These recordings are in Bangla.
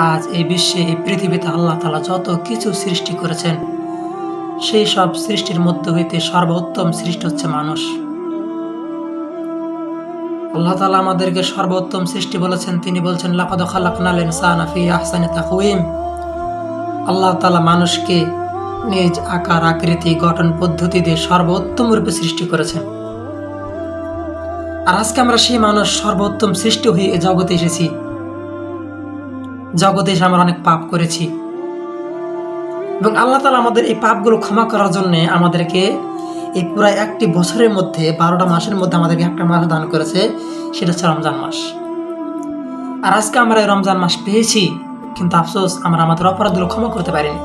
আজ এই বিশ্বে, এই পৃথিবীতে আল্লাহ তাআলা যত কিছু সৃষ্টি করেছেন, সেই সব সৃষ্টির মধ্য হইতে সর্বোত্তম সৃষ্টি হচ্ছে মানুষ। আল্লাহ তাআলা আমাদেরকে সর্বোত্তম সৃষ্টি বলেছেন। তিনি বলছেন, লাকাদ খালাকনাল ইনসানা ফি আহসানি তাকওয়িম। আল্লাহ তাআলা মানুষকে নিজ আকার, আকৃতি, গঠন পদ্ধতি দিয়ে সর্বোত্তম রূপে সৃষ্টি করেছেন। আর আজকে আমরা সেই মানুষ সর্বোত্তম সৃষ্টি হয়ে এই জগতে এসেছি। জগতে এসে আমরা অনেক পাপ করেছি এবং আল্লাহ তাআলা আমাদের এই পাপগুলো ক্ষমা করার জন্য আমাদেরকে এই পুরো একটি বছরের মধ্যে 12টা মাসের মধ্যে আমাদেরকে একটা মাস দান করেছে, সেটা হচ্ছে রমজান মাস। আর আজকে আমরা এই রমজান মাস পেয়েছি, কিন্তু আফসোস আমরা আমাদের অপরাধগুলো ক্ষমা করতে পারিনি।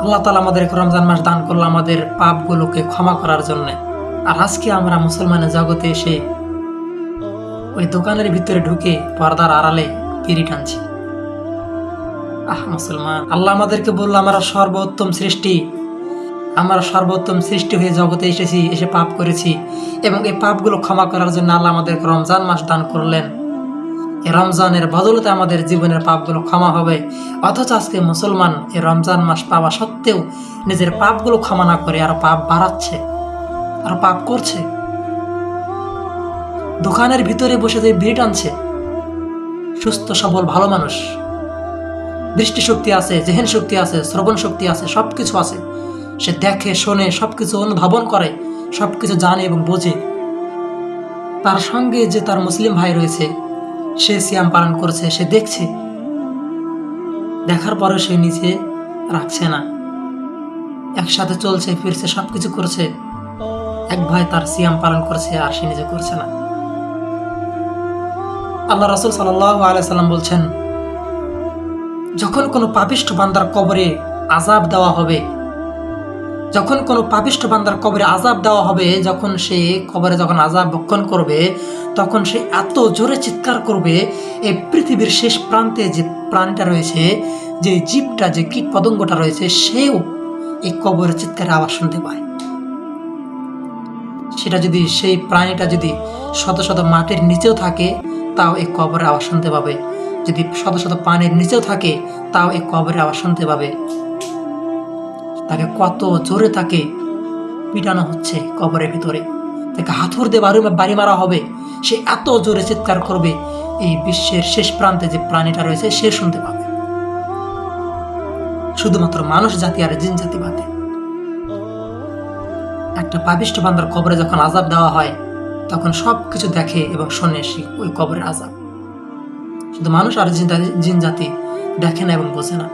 আল্লাহ তাআলা আমাদেরকে রমজান মাস দান করলো আমাদের পাপগুলোকে ক্ষমা করার জন্য। আর আজকে আমরা মুসলমানের জগতে এসে ওই দোকানের ভিতরে ঢুকে পর্দার আড়ালে বিড়ি টানছি। মুসলমান, আল্লাহ আমাদেরকে বললো আমরা সর্বোত্তম সৃষ্টি, আমরা সর্বোত্তম সৃষ্টি হয়ে জগতে এসেছি, এসে পাপ করেছি এবং এই পাপগুলো ক্ষমা করার জন্য আল্লাহ আমাদেরকে রমজান মাস দান করলেন। এই রমজানের বদলতে আমাদের জীবনের পাপগুলো ক্ষমা হবে। অথচ আজকে মুসলমান এই রমজান মাস পাওয়া সত্ত্বেও নিজের পাপগুলো ক্ষমা না করে আরো পাপ বাড়াচ্ছে, আরো পাপ করছে। দোকানের ভিতরে বসে যে বিড়ি টানছে, সুস্থ সবল ভালো মানুষ, দৃষ্টিশক্তি আছে, জেহেন শক্তি আছে, শ্রবণ শক্তি আছে, সবকিছু আছে, সে দেখে, শোনে, সবকিছু অনুধাবন করে, সবকিছু জানে এবং বোঝে। তার সঙ্গে যে তার মুসলিম ভাই রয়েছে, সে সিয়াম পালন করছে, সে দেখছে, দেখার পরে সে নিচে রাখছে না, একসাথে চলছে ফিরছে, সবকিছু করছে। এক ভাই তার সিয়াম পালন করছে আর সে নিজে করছে না। আল্লাহ রাসূল সাল্লাল্লাহু আলাইহি সাল্লাম বলছেন, যখন কোনো পাপিষ্ঠ বান্দার কবরে আযাব দেওয়া হবে, যখন কোনো পাপিষ্ঠ বান্দার কবরে আযাব দেওয়া হবে, যখন সে কবরে যখন আযাব ভক্ষণ করবে, তখন সে এত জোরে চিৎকার করবে, এই পৃথিবীর শেষ প্রান্তে যে প্রাণীটা রয়েছে, যে জীবটা, যে কীট পতঙ্গটা রয়েছে, সেও এই কবরের চিৎকারের আওয়াজ শুনতে পায়। সেটা যদি, সেই প্রাণীটা যদি শত শত মাটির নিচেও থাকে, তাও এই কবরের আওয়াজ শুনতে পাবে। যদি শত শত পানির নিচেও থাকে, তাও এই কবরের আওয়াজ শুনতে পাবে। তাকে কত জোরে তাকে পিটানো হচ্ছে কবরের ভিতরে, তাকে হাতুড় দিয়ে বাড়ি মারা হবে, সে এত জোরে চিৎকার করবে, এই বিশ্বের শেষ প্রান্তে যে প্রাণীটা রয়েছে সে শুনতে পাবে। শুধুমাত্র মানুষ জাতি আর জিন জাতি বাদে। একটা পাপিষ্ঠ বান্দার কবরে যখন আযাব দেওয়া হয়, তখন সবকিছু দেখে এবং শোনে সে ওই কবরের আযাব। শুধু মানুষ আর জিন জাতি দেখে না এবং বোঝে না।